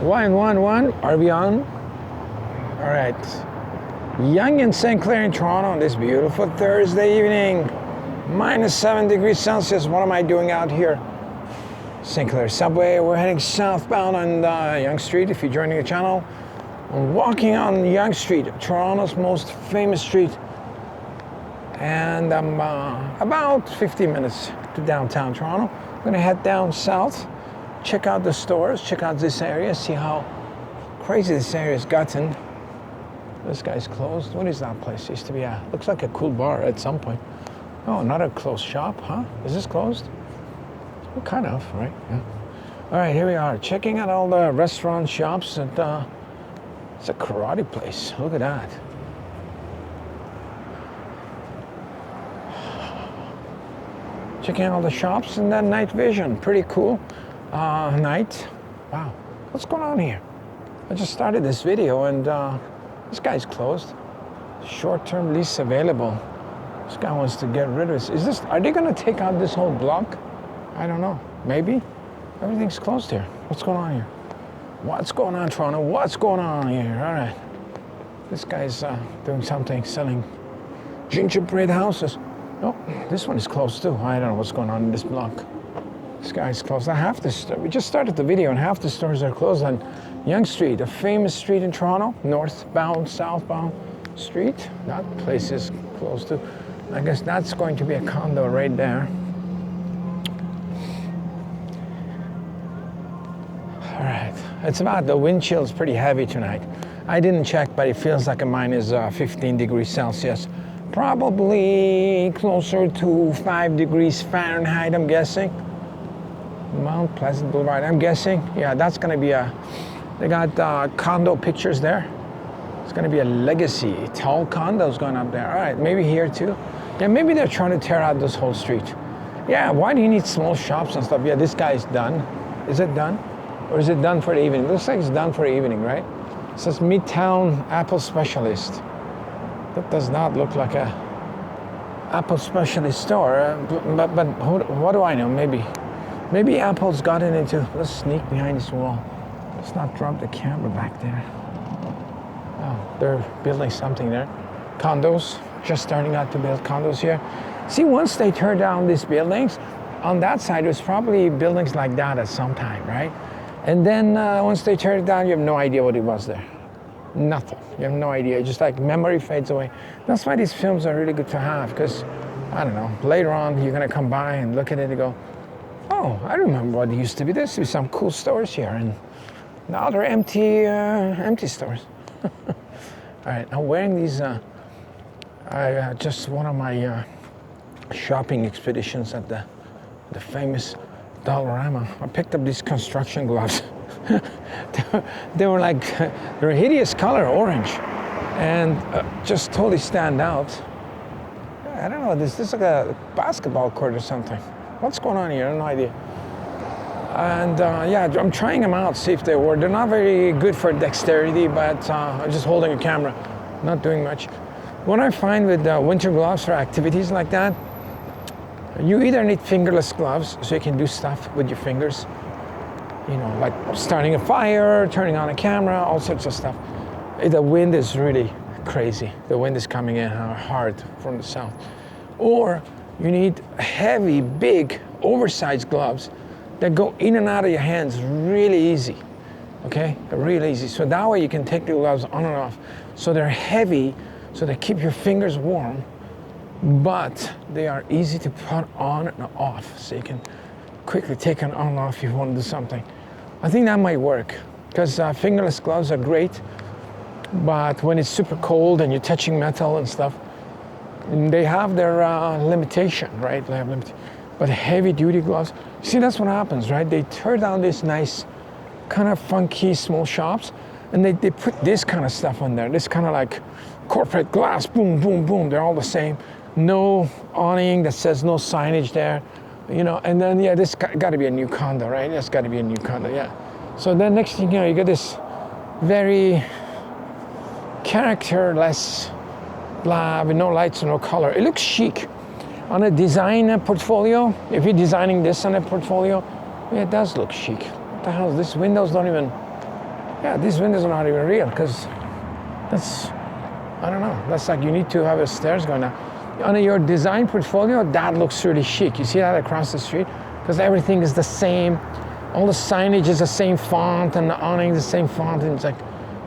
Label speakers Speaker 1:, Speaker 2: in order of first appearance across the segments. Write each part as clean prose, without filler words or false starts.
Speaker 1: 111, are we on? All right. Yonge and St. Clair in Toronto on this beautiful Thursday evening. -7 degrees Celsius. What am I doing out here? St. Clair subway. We're heading southbound on Yonge Street. If you're joining the channel, I'm walking on Yonge Street, Toronto's most famous street. And I'm about 50 minutes to downtown Toronto. I'm gonna head down south, check out the stores, check out this area, see how crazy this area's gotten. This guy's closed. What is that place? Used to be looks like a cool bar at some point. Oh, another closed shop, huh? Is this closed? Well, kind of, right? Yeah. All right, here we are, checking out all the restaurant shops. And it's a karate place. Look at that. Checking out all the shops and then night vision. Pretty cool night. Wow, what's going on here? I just started this video and this guy's closed. Short-term lease available. This guy wants to get rid of this. Are they gonna take out this whole block? I don't know, maybe? Everything's closed here. What's going on here? What's going on, Toronto? What's going on here? All right. This guy's doing something, selling gingerbread houses. Oh, this one is closed too. I don't know what's going on in this block. This guy's closed. We just started the video and half the stores are closed on Yonge Street, a famous street in Toronto, northbound, southbound street. That place is closed too. I guess that's going to be a condo right there. All right, it's about, the wind chill is pretty heavy tonight. I didn't check, but it feels like a -15 degrees Celsius. Probably closer to 5 degrees Fahrenheit, I'm guessing. Mount Pleasant Boulevard, I'm guessing. Yeah, that's gonna be they got condo pictures there. It's gonna be a legacy, tall condos going up there. All right, maybe here too. Yeah, maybe they're trying to tear out this whole street. Yeah, why do you need small shops and stuff? Yeah, this guy's done. Is it done? Or is it done for the evening? It looks like it's done for the evening, right? It says Midtown Apple Specialist. That does not look like a Apple Specialist store, but what do I know? Maybe Apple's gotten into. Let's sneak behind this wall. Let's not drop the camera back there. Oh, they're building something there. Condos, just starting out to build condos here. See, once they tear down these buildings, on that side there's probably buildings like that at some time, right? And then once they tear it down, you have no idea what it was there. Nothing. You have no idea. Just like memory fades away. That's why these films are really good to have, because I don't know, later on you're gonna come by and look at it and go, oh, I remember what it used to be. There used to be some cool stores here, and now they're empty stores. All right, I'm wearing these. Just one of my shopping expeditions at the famous Dollarama. I picked up these construction gloves. they were a hideous color, orange, and just totally stand out. I don't know, this is like a basketball court or something. What's going on here? I have no idea. And yeah, I'm trying them out, see if they work. They're not very good for dexterity, but I'm just holding a camera, not doing much. What I find with winter gloves for activities like that, you either need fingerless gloves so you can do stuff with your fingers, you know, like starting a fire, turning on a camera, all sorts of stuff. The wind is really crazy. The wind is coming in hard from the south. Or you need heavy, big, oversized gloves that go in and out of your hands really easy, okay? Really easy. So that way you can take the gloves on and off. So they're heavy, so they keep your fingers warm, but they are easy to put on and off. So you can quickly take it on and off if you want to do something. I think that might work, because fingerless gloves are great, but when it's super cold and you're touching metal and stuff, they have their limitation, right? They have but heavy duty gloves, see, that's what happens, right? They tear down these nice, kind of funky small shops, and they put this kind of stuff on there, this kind of like corporate glass, boom, boom, boom, they're all the same. No awning that says no signage there, you know, and then, yeah, this got to be a new condo, right? That's got to be a new condo, yeah. So then next thing you know, you get this very characterless blah, with no lights and no color. It looks chic. On a design portfolio, if you're designing this on a portfolio, yeah, it does look chic. What the hell, these windows don't even Yeah, these windows are not even real because that's, I don't know, that's like you need to have a stairs going down. On your design portfolio, that looks really chic. You see that across the street? Because everything is the same. All the signage is the same font and the awning is the same font. And it's like,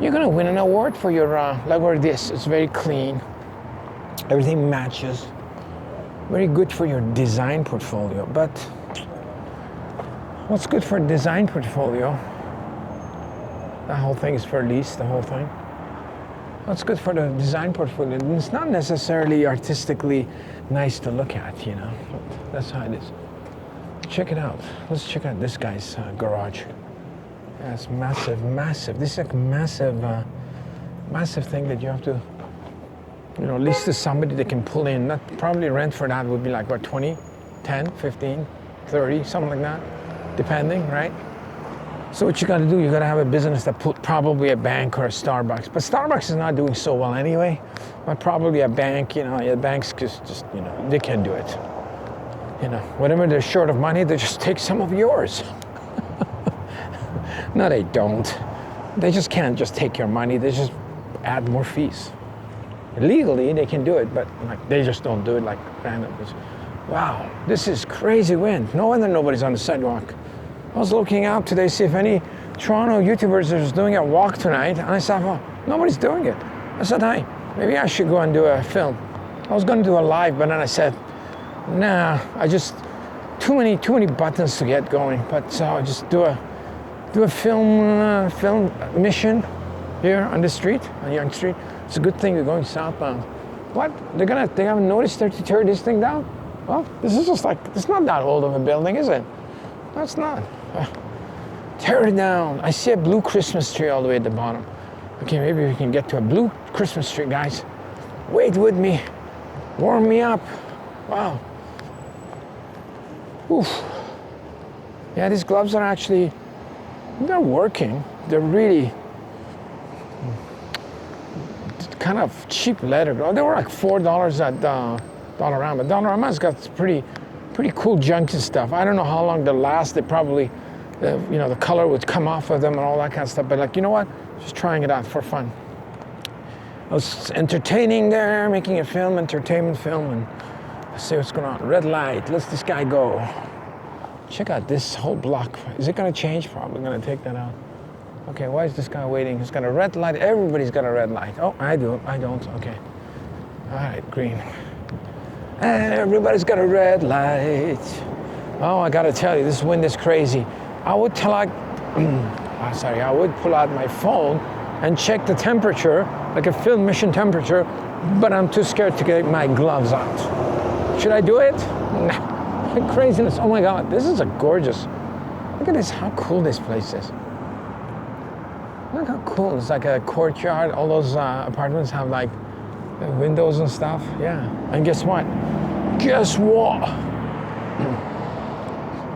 Speaker 1: you're gonna win an award for your, like where this, it's very clean. Everything matches. Very good for your design portfolio. But what's good for a design portfolio? The whole thing is for lease, the whole thing. What's good for the design portfolio? It's not necessarily artistically nice to look at, you know. But that's how it is. Check it out. Let's check out this guy's garage. Yeah, it's massive, massive. This is like a massive, massive thing that you have to, you know, lease to somebody that can pull in. Not probably rent for that would be like what, 20, 10, 15, 30, something like that, depending, right? So what you got to do, you got to have a business that put probably a bank or a Starbucks. But Starbucks is not doing so well anyway. But probably a bank, you know, yeah, banks just you know, they can do it. You know, whenever they're short of money, they just take some of yours. No, they don't. They just can't just take your money. They just add more fees. Legally, they can do it, but like they just don't do it like random. Wow, this is crazy wind. No wonder nobody's on the sidewalk. I was looking out today, see if any Toronto YouTubers are doing a walk tonight, and I saw, well, nobody's doing it. I said, hey, maybe I should go and do a film. I was going to do a live, but then I said, nah, I just too many buttons to get going. But so I'll just do a film mission here on the street, on Yonge Street. It's a good thing they're going southbound. What? They haven't noticed to tear this thing down? Well, this is just like, it's not that old of a building, is it? No, it's not. Tear it down. I see a blue Christmas tree all the way at the bottom. Okay, maybe we can get to a blue Christmas tree, guys. Wait with me. Warm me up. Wow. Oof. Yeah, these gloves are actually, they're working. They're really kind of cheap leather. They were like $4 at Dollarama. Dollarama's got pretty cool junky stuff. I don't know how long they'll last. They probably, you know, the color would come off of them and all that kind of stuff. But like, you know what? Just trying it out for fun. I was entertaining there, making a film, entertainment film, and let's see what's going on. Red light. Let's this guy go. Check out this whole block. Is it going to change? Probably going to take that out. Okay, why is this guy waiting? He's got a red light. Everybody's got a red light. Oh, I do. I don't. Okay. All right, green. Everybody's got a red light. Oh, I gotta tell you, this wind is crazy. I would I would pull out my phone and check the temperature, like a film mission temperature, but I'm too scared to get my gloves out. Should I do it? Nah. Craziness. Oh my God, this is a gorgeous. Look at this, how cool this place is. Look how cool. It's like a courtyard. All those apartments have like windows and stuff. Yeah. And guess what? Guess what?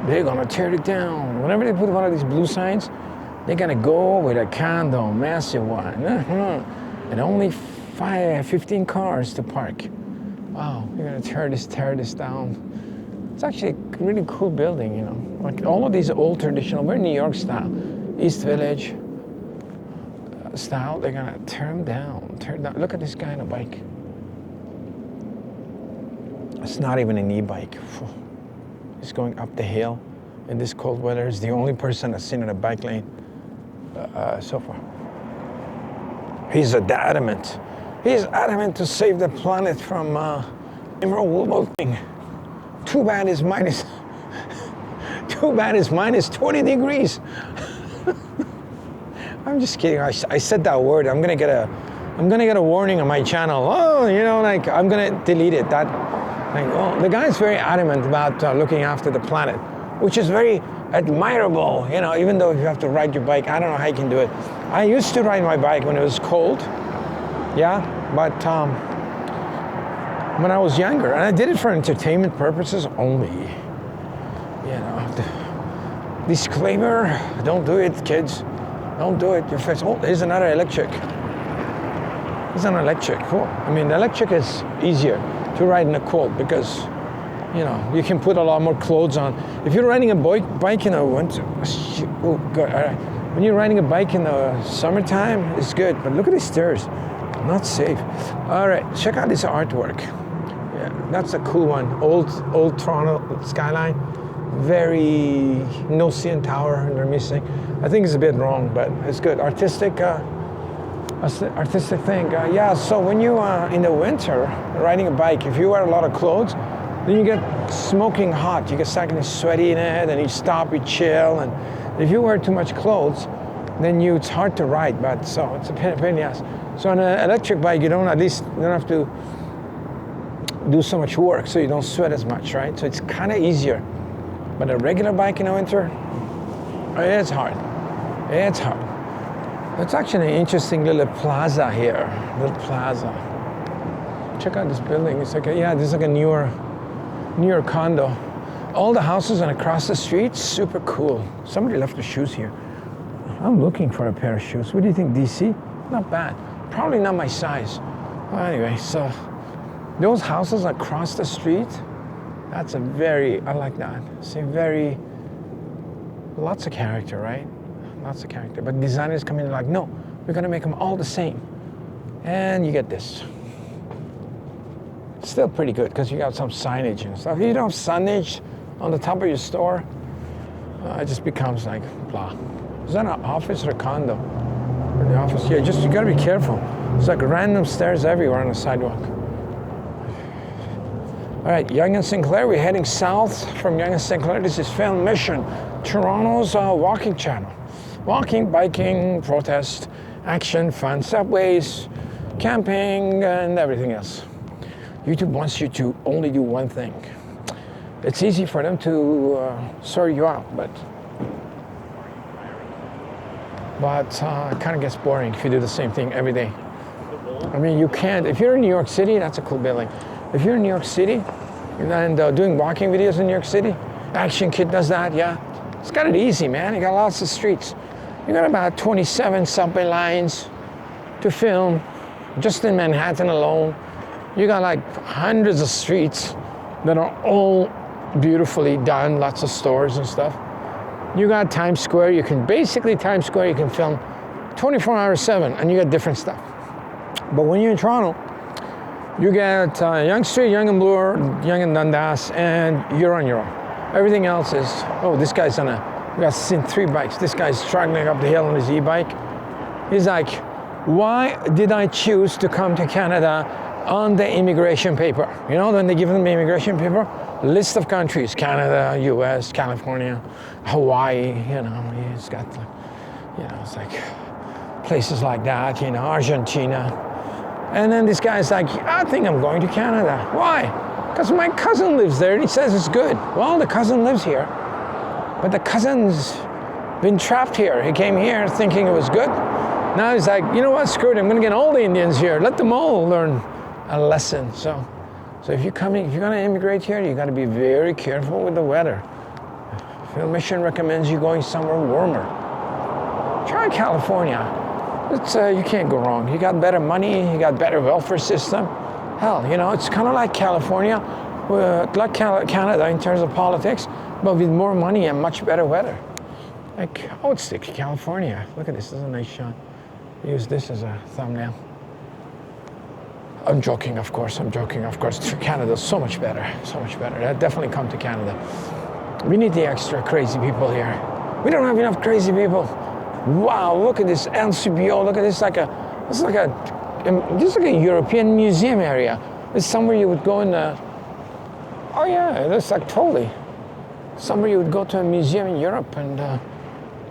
Speaker 1: They're gonna tear it down. Whenever they put one of these blue signs, they're gonna go with a condo, massive one. And only 15 cars to park. Wow, you're gonna tear this down. It's actually a really cool building, you know. Like all of these old traditional, very New York style, East Village style, they're gonna tear them down. Look at this guy on a bike. It's not even an e-bike. He's going up the hill in this cold weather. He's the only person I've seen in a bike lane so far. He's adamant. He's adamant to save the planet from emerald molting. Too bad it's minus 20 degrees. I'm just kidding. I said that word. I'm gonna get a warning on my channel. Oh, you know, like I'm gonna delete it. The guy's very adamant about looking after the planet, which is very admirable. You know, even though you have to ride your bike, I don't know how you can do it. I used to ride my bike when it was cold. Yeah, but when I was younger, and I did it for entertainment purposes only. You know, disclaimer: don't do it, kids. Don't do it. Your face. Oh, there's another electric. There's an electric. Cool. I mean, the electric is easier to ride in the cold because, you know, you can put a lot more clothes on. If you're riding a bike in a winter, oh God, all right. when you're riding a bike in the summertime, it's good. But look at these stairs, not safe. All right, check out this artwork. Yeah, that's a cool one. Old Toronto skyline. Very no CN Tower they're missing. I think it's a bit wrong, but it's good. Artistic thing. Yeah, so when you in the winter riding a bike, if you wear a lot of clothes, then you get smoking hot. You get stuck in sweaty in it, and you stop, you chill. And if you wear too much clothes, then it's hard to ride. But so it's a pain in the ass. So on an electric bike, you don't have to do so much work, so you don't sweat as much, right? So it's kind of easier. But a regular bike in the winter, it's hard. It's hard. It's actually an interesting little plaza here. Little plaza. Check out this building. It's like this is like a newer condo. All the houses and across the street, super cool. Somebody left their shoes here. I'm looking for a pair of shoes. What do you think, DC? Not bad. Probably not my size. Well, anyway, so those houses across the street, that's I like that. See, lots of character, right? Lots of character. But designers come in like, no, we're gonna make them all the same. And you get this. Still pretty good because you got some signage and stuff. If you don't have signage on the top of your store, it just becomes like blah. Is that an office or a condo? Or the office? Yeah, you gotta be careful. It's like random stairs everywhere on the sidewalk. All right, Yonge and St. Clair. We're heading south from Yonge and St. Clair. This is Film Mission, Toronto's walking channel. Walking, biking, protest, action, fun, subways, camping, and everything else. YouTube wants you to only do one thing. It's easy for them to sort you out, but it kind of gets boring if you do the same thing every day. I mean, you can't. If you're in New York City, that's a cool building. If you're in New York City and doing walking videos in New York City, Action Kid does that, yeah. It's got it easy, man. You got lots of streets. You got about 27 subway lines to film, just in Manhattan alone. You got like hundreds of streets that are all beautifully done, lots of stores and stuff. You got Times Square, Times Square you can film 24 hours 7, and you got different stuff. But when you're in Toronto, you get Yonge Street, Yonge and Bloor, Yonge and Dundas, and you're on your own. Everything else is, this guy's we got seen 3 bikes. This guy's struggling up the hill on his e-bike. He's like, why did I choose to come to Canada on the immigration paper? You know, when they give them the immigration paper, list of countries, Canada, US, California, Hawaii, he's got, it's like places like that, Argentina. And then this guy's like, I think I'm going to Canada. Why? Because my cousin lives there and he says it's good. Well, the cousin lives here, but the cousin's been trapped here. He came here thinking it was good. Now he's like, you know what, screw it, I'm gonna get all the Indians here. Let them all learn a lesson. So if you're gonna immigrate here, you gotta be very careful with the weather. Film Mission recommends you going somewhere warmer. Try California. You can't go wrong. You got better money, you got better welfare system. Hell, it's kind of like California, like Canada in terms of politics, but with more money and much better weather. Like, I would stick to California. Look at this is a nice shot. Use this as a thumbnail. I'm joking, of course. Canada's so much better. I'd definitely come to Canada. We need the extra crazy people here. We don't have enough crazy people. Wow, look at this LCBO. Look at this, this is like a European museum area. It's somewhere you would go in the, oh yeah, that's like totally. Somewhere you would go to a museum in Europe and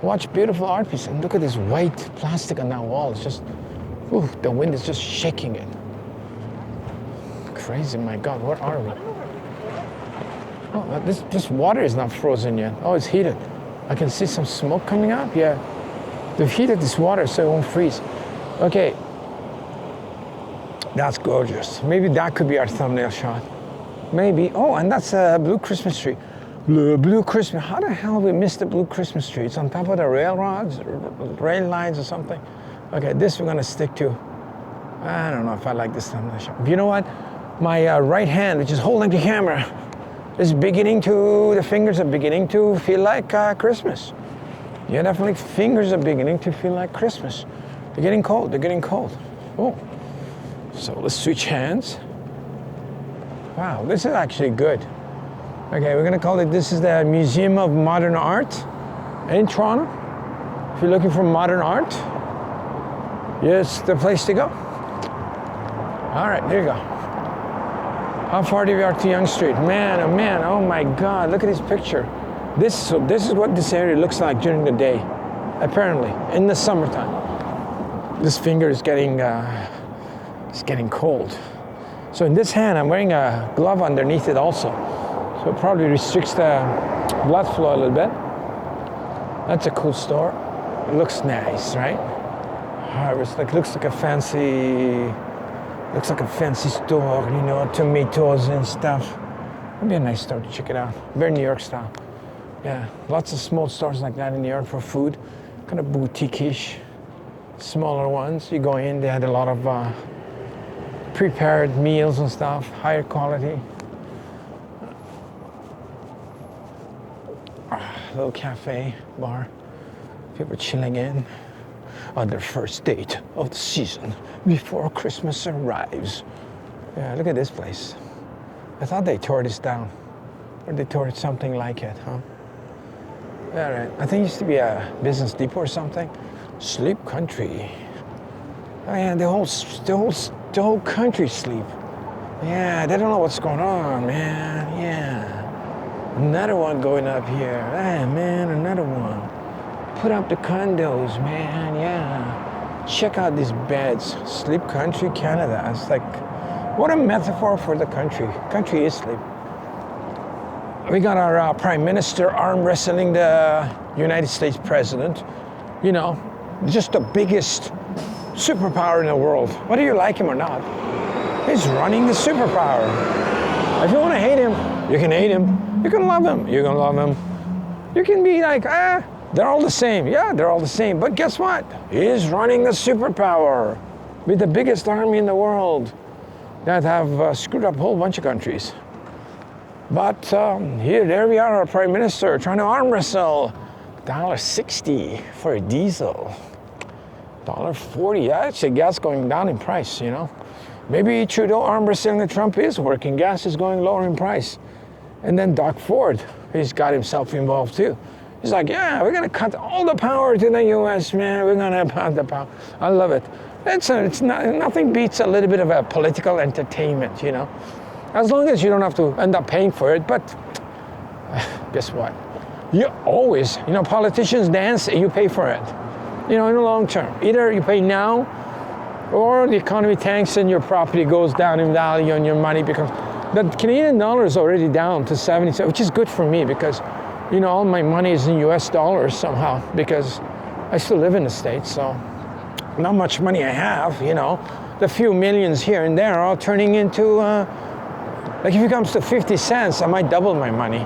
Speaker 1: watch beautiful art pieces. And look at this white plastic on that wall. It's just, the wind is just shaking it. Crazy, my God, where are we? Oh, this water is not frozen yet. Oh, it's heated. I can see some smoke coming up, yeah. They've heated this water so it won't freeze. Okay, that's gorgeous. Maybe that could be our thumbnail shot. Maybe, and that's a blue Christmas tree. Blue Christmas, how the hell we missed the blue Christmas tree? It's on top of the rail lines or something. Okay, this we're gonna stick to. I don't know if I like this thumbnail shot. You know what? My right hand, which is holding the camera, the fingers are beginning to feel like Christmas. Yeah, definitely fingers are beginning to feel like Christmas. They're getting cold, they're getting cold. Oh, so let's switch hands. Wow, this is actually good. Okay, we're gonna call it, this is the Museum of Modern Art in Toronto. If you're looking for modern art, yes, the place to go. All right, here you go. How far do we are to Yonge Street? Man, oh my God, look at this picture. This is what this area looks like during the day, apparently, in the summertime. This finger is getting cold. So in this hand, I'm wearing a glove underneath it also. So it probably restricts the blood flow a little bit. That's a cool store. It looks nice, right? Harvest, like looks like a fancy store, you know, tomatoes and stuff. It'd be a nice store to check it out. Very New York style. Yeah, lots of small stores like that in New York for food, kind of boutique-ish. Smaller ones. You go in, they had a lot of prepared meals and stuff, higher quality. Little cafe, bar. People chilling in on their first date of the season before Christmas arrives. Yeah, look at this place. I thought they tore this down. Or they tore something like it, huh? Yeah, right. I think it used to be a business depot or something. Sleep country. Oh yeah, the whole country sleep. Yeah, they don't know what's going on, man. Yeah. Another one going up here. Ah, man, another one. Put up the condos, man. Yeah. Check out these beds. Sleep country, Canada. It's like, what a metaphor for the country. Country is sleep. We got our prime minister arm wrestling the United States president. You know, just the biggest superpower in the world. Whether you like him or not, he's running the superpower. If you want to hate him, you can hate him. You can love him. You can love him. You can be like, they're all the same. Yeah, they're all the same. But guess what? He's running the superpower with the biggest army in the world that have screwed up a whole bunch of countries. But there we are, our prime minister trying to arm wrestle. $1.60 for a diesel. $1.40. Actually, gas going down in price, you know. Maybe Trudeau arm wrestling with Trump is working. Gas is going lower in price. And then Doug Ford, he's got himself involved too. He's like, yeah, we're going to cut all the power to the U.S., man. We're going to cut the power. I love it. Nothing beats a little bit of a political entertainment, you know. As long as you don't have to end up paying for it. But guess what? You always, you know, politicians dance and you pay for it. You know, in the long term. Either you pay now or the economy tanks and your property goes down in value and your money becomes... The Canadian dollar is already down to 70, which is good for me because, you know, all my money is in US dollars somehow because I still live in the States, so not much money I have, you know. The few millions here and there are all turning into, like if it comes to 50 cents, I might double my money.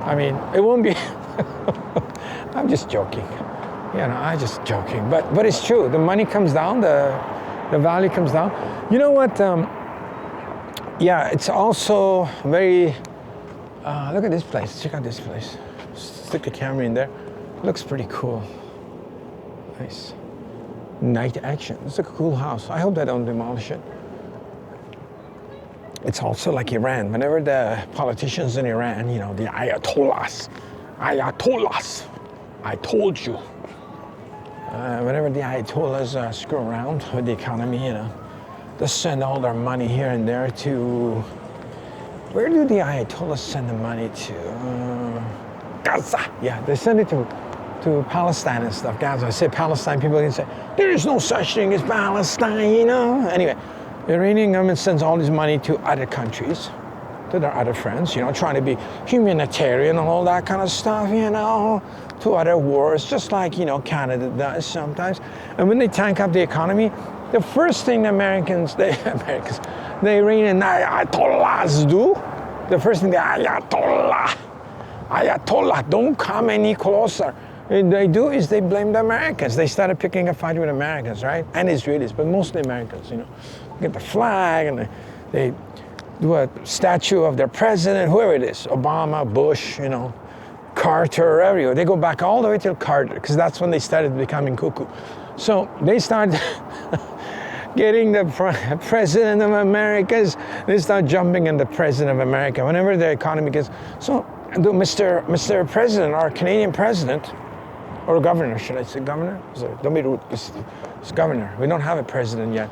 Speaker 1: I mean, it won't be, I'm just joking. You know, I'm just joking, but it's true. The money comes down, the value comes down. You know what? Yeah, it's also very. Look at this place. Check out this place. Stick the camera in there. Looks pretty cool. Nice. Night action. It's a cool house. I hope they don't demolish it. It's also like Iran. Whenever the politicians in Iran, you know, the ayatollahs, I told you. Whenever the ayatollahs screw around with the economy, you know, they send all their money here and there to... Where do the ayatollahs send the money to? Gaza. Yeah, they send it to Palestine and stuff. Gaza. I say Palestine, people can say, there is no such thing as Palestine, you know? Anyway, the Iranian government sends all this money to other countries, to their other friends, you know, trying to be humanitarian and all that kind of stuff, you know, to other wars, just like, you know, Canada does sometimes. And when they tank up the economy, the first thing the Iranian ayatollahs do, the first thing the ayatollah, don't come any closer. And they do is they blame the Americans. They started picking a fight with Americans, right? And Israelis, but mostly Americans, you know. Get the flag and they do a statue of their president, whoever it is, Obama, Bush, you know. Carter, everywhere. They go back all the way till Carter, because that's when they started becoming cuckoo. So they start getting the president of Americas. They start jumping in the president of America whenever the economy gets. So Mr. President, our Canadian president, or governor, should I say governor? Sorry, don't be rude. It's governor. We don't have a president yet.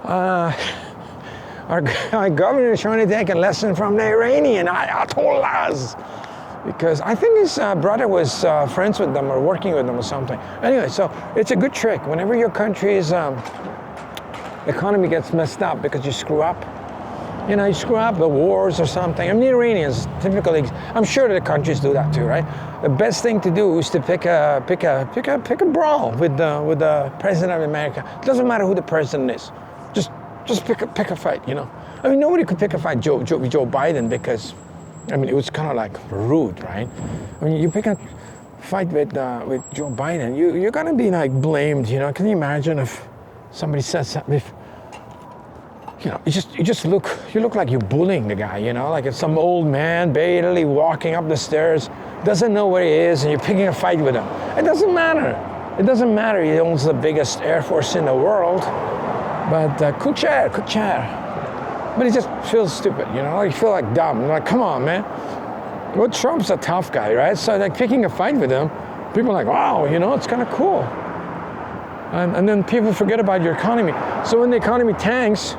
Speaker 1: Our governor is trying to take a lesson from the Iranian Ayatollahs, because I think his brother was friends with them or working with them or something. Anyway, so it's a good trick. Whenever your country's economy gets messed up because you screw up, you screw up the wars or something. I mean, the Iranians typically, I'm sure the countries do that too, right? The best thing to do is to pick a brawl with the president of America. It doesn't matter who the president is. Just pick a fight, I mean, nobody could pick a fight Joe Biden, because, I mean, it was kind of like rude, right? I mean, you pick a fight with Joe Biden, you're gonna be like blamed, Can you imagine if somebody says something? You look like you're bullying the guy, like it's some old man barely walking up the stairs, doesn't know where he is, and you're picking a fight with him. It doesn't matter. It doesn't matter. He owns the biggest air force in the world. But cool chair. But he just feels stupid, Like you feel like dumb. You're like, come on, man. Well, Trump's a tough guy, right? So like picking a fight with him, people are like, wow, it's kind of cool. And then people forget about your economy. So when the economy tanks,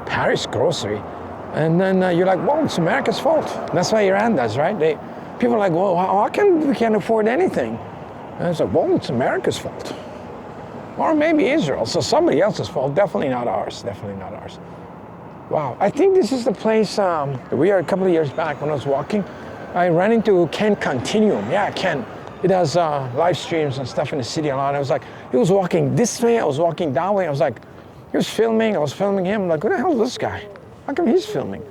Speaker 1: Paris grocery, and then you're like, whoa, it's America's fault. That's why Iran does, right? People are like, well, how come we can't afford anything? And it's like, well, it's America's fault. Or maybe Israel, so somebody else's fault. Definitely not ours. Wow, I think this is the place, we are a couple of years back when I was walking. I ran into Ken Continuum. Yeah, Ken. It has live streams and stuff in the city a lot. I was like, he was walking this way, I was walking that way. I was like, he was filming, I was filming him. I'm like, who the hell is this guy? How come he's filming?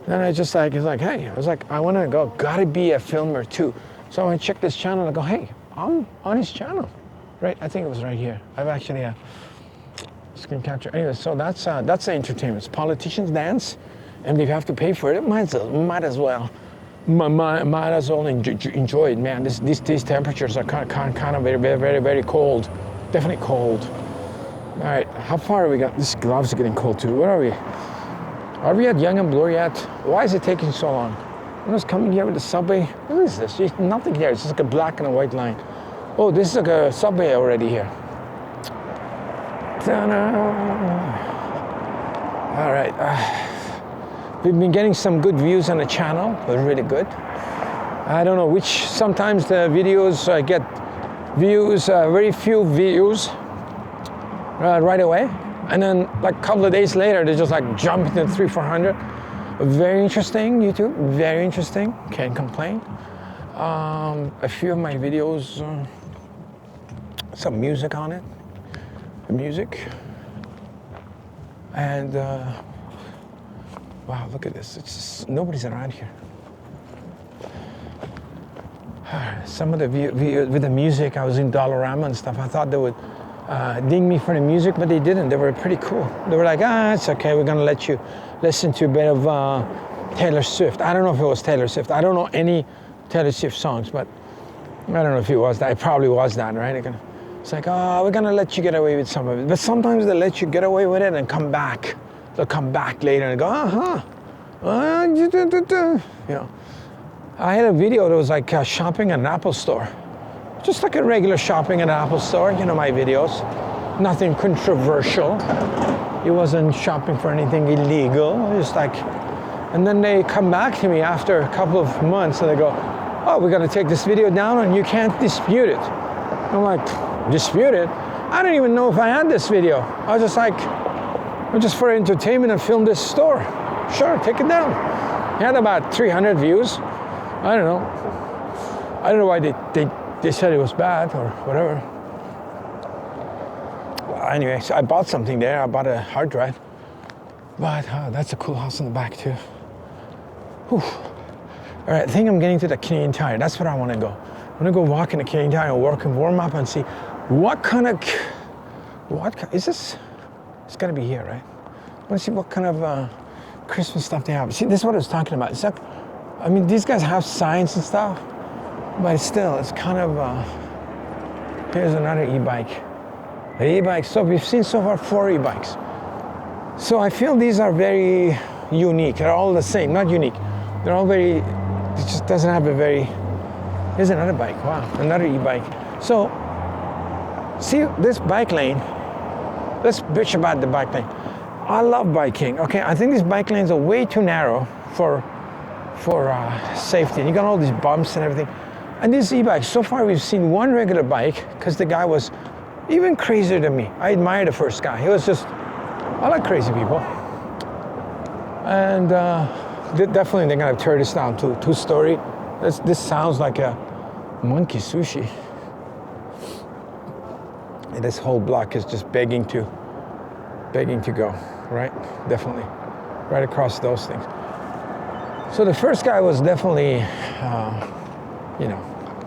Speaker 1: Then I just like, he's like, hey, I was like, I want to go, gotta be a filmer too. So I check this channel and I go, hey, I'm on his channel. Right, I think it was right here. I've actually screen capture. Anyway, so that's the entertainment. Politicians dance, and if you have to pay for it, might as well enjoy it, man. These temperatures are kind of very, very, very, very cold. Definitely cold. All right, how far are we got? This gloves are getting cold too. Where are we? Are we at Yonge and Bloor yet? Why is it taking so long? I was coming here with the subway. What is this? There's nothing here. It's just like a black and a white line. Oh, this is like a subway already here. Ta-da! All right. We've been getting some good views on the channel. They're really good. I don't know which. Sometimes the videos get views, very few views right away. And then like a couple of days later, they just like jump into 300-400. Very interesting, YouTube. Very interesting. Can't complain. A few of my videos, some music on it, and wow, look at this. It's just, nobody's around here. Some of the with the music, I was in Dollarama and stuff. I thought they would ding me for the music, but they didn't. They were pretty cool. They were like, it's okay. We're gonna let you listen to a bit of Taylor Swift. I don't know if it was Taylor Swift. I don't know any Taylor Swift songs, but I don't know if it was that. It probably was that, right? It's like, we're gonna let you get away with some of it. But sometimes they let you get away with it and come back. They'll come back later and go, I had a video that was like shopping at an Apple store. Just like a regular shopping at an Apple store, my videos. Nothing controversial. It wasn't shopping for anything illegal. Just like, and then they come back to me after a couple of months and they go, we're gonna take this video down and you can't dispute it. I'm like, dispute it? I don't even know if I had this video. I was just like, just for entertainment and film this store. Sure, take it down. It had about 300 views. I don't know why they said it was bad or whatever. Well, anyway, so I bought something there. I bought a hard drive. But that's a cool house in the back too. Whew. All right, I think I'm getting to the Canadian Tire. That's where I want to go. I want to go walk in the Canadian Tire and warm up and see what is this? It's got to be here, right? I want to see what kind of Christmas stuff they have. See, this is what I was talking about. It's like, I mean, these guys have signs and stuff, But still, it's kind of, here's another e-bike. The e-bike, so we've seen so far 4 e-bikes. So I feel these are very unique. They're all the same, not unique. They're all very, it just doesn't have a very, here's another bike, wow, another e-bike. So, see this bike lane, let's bitch about the bike lane. I love biking, okay? I think these bike lanes are way too narrow for safety. And you got all these bumps and everything. And these e-bikes, so far we've seen one regular bike, because the guy was even crazier than me. I admire the first guy. He was just, I like crazy people. And definitely they're gonna tear this down to 2-story. This sounds like a monkey sushi. And this whole block is just begging to go, right? Definitely, right across those things. So the first guy was definitely,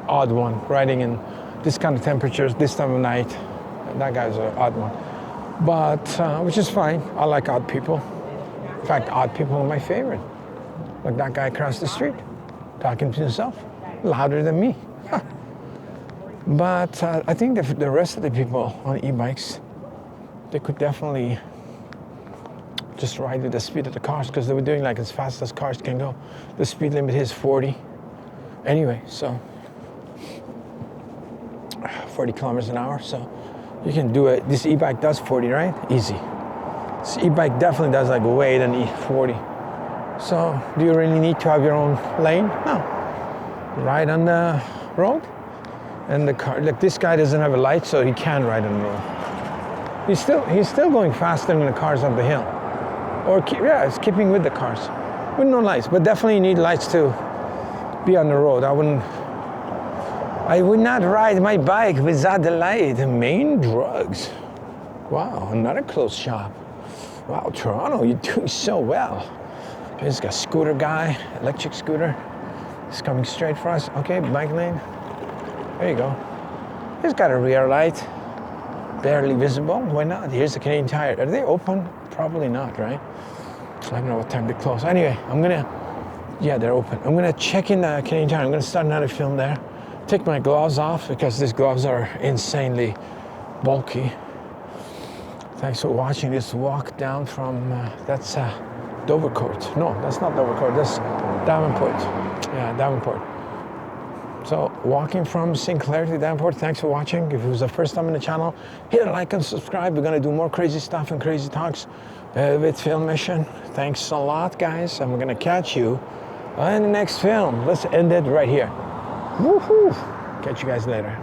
Speaker 1: odd one, riding in this kind of temperatures, this time of night. That guy's an odd one, but which is fine. I like odd people. In fact, odd people are my favorite. Like that guy across the street, talking to himself, louder than me. But I think the rest of the people on e-bikes, they could definitely just ride with the speed of the cars, because they were doing like as fast as cars can go. The speed limit is 40. Anyway, so 40 kilometers an hour. So you can do it. This e-bike does 40, right? Easy. This e-bike definitely does like way than E40. So do you really need to have your own lane? No. Ride on the road. And the car, like this guy doesn't have a light, so he can ride on the road. He's still going faster than the cars up the hill. Or yeah, it's keeping with the cars. With no lights, but definitely you need lights to be on the road. I would not ride my bike without the light. Main drugs. Wow, another close shop. Wow, Toronto, you're doing so well. Here's a scooter guy, electric scooter. He's coming straight for us. Okay, bike lane. There you go. He's got a rear light. Barely visible. Why not? Here's the Canadian Tire. Are they open? Probably not, right? I don't know what time they close. Anyway, yeah, they're open. I'm gonna check in the Canadian Tire. I'm gonna start another film there. Take my gloves off because these gloves are insanely bulky. Thanks for watching this walk down from, that's Dovercourt. No, that's not Dovercourt, that's Davenport. Yeah, Davenport. So walking from St. Clair to Davenport, thanks for watching. If it was the first time on the channel, hit a like and subscribe. We're gonna do more crazy stuff and crazy talks with Film Mission. Thanks a lot, guys, and we're gonna catch you in the next film. Let's end it right here. Woohoo! Catch you guys later.